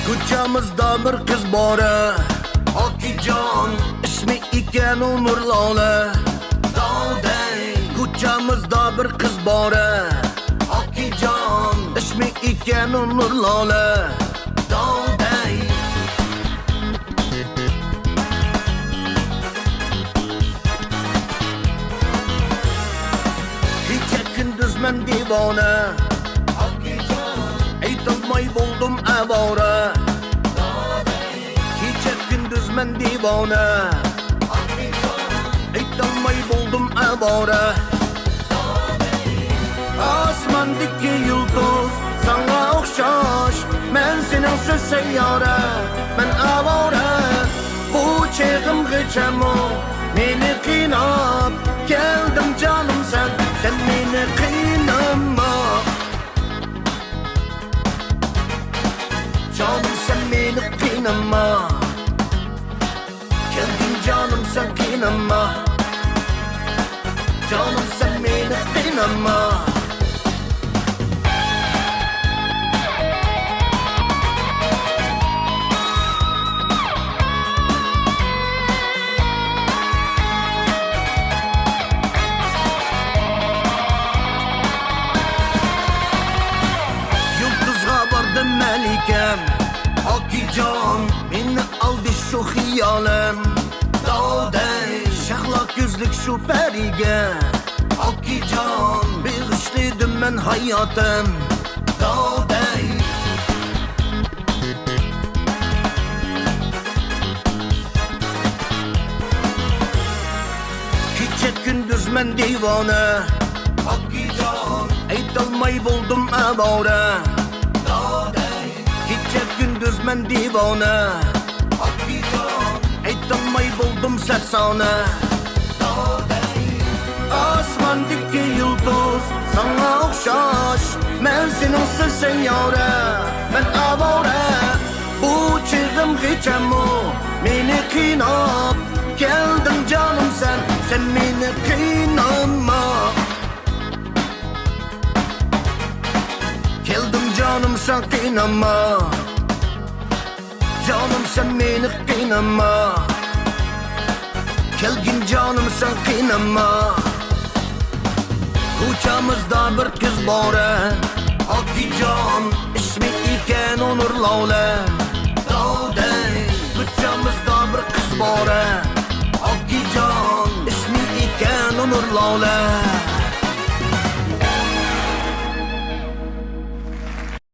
Ko'chamizda bir qiz bora, Okijon ismi ekan u Nurlola. Dovday ko'chamizda bir qiz bora, Okijon ismi ekan u Nurlola. Dovday kecha kunduz men devona, aytolmay bo'ldim avora. Kecha kunduz men devona, aytolmay bo'ldim avora. Osmondagi yulduz sana o'xshash, men seningsiz sayyora, men avora. Bu cheg'imgacha meni qiynab keldim jonim, sen meni qiynama. Canım sen beni qiynama, keldin canım sen qiynama. Canım sen beni qiynama. Yulduzga vardım melikam, Okijon meni aldı şu xiyolim. Dovday shahlo ko'zlik shu pariga, Okijon beg'ishladim men hayotim. Dovday kecha kunduz men devona, Okijon aytolmay bo'ldim avora. Kecha kunduz men devona, Okijon aytolmay bo'ldim sarsona. Osmondagi yulduz sana o'xshash, men seningsiz sayyora, men avora. Bu cheg'imgacha meni qiynab keldim jonim, sen meni qiynama. Keldim canım sen qiynama. Canım sen beni qiynama. Kelgin canım sen qiynama. Ko'chamizda bir qiz bora, Okijon ismi ekan u Nurlola. Dovday ko'chamizda bir qiz bora, Okijon ismi ekan u Nurlola.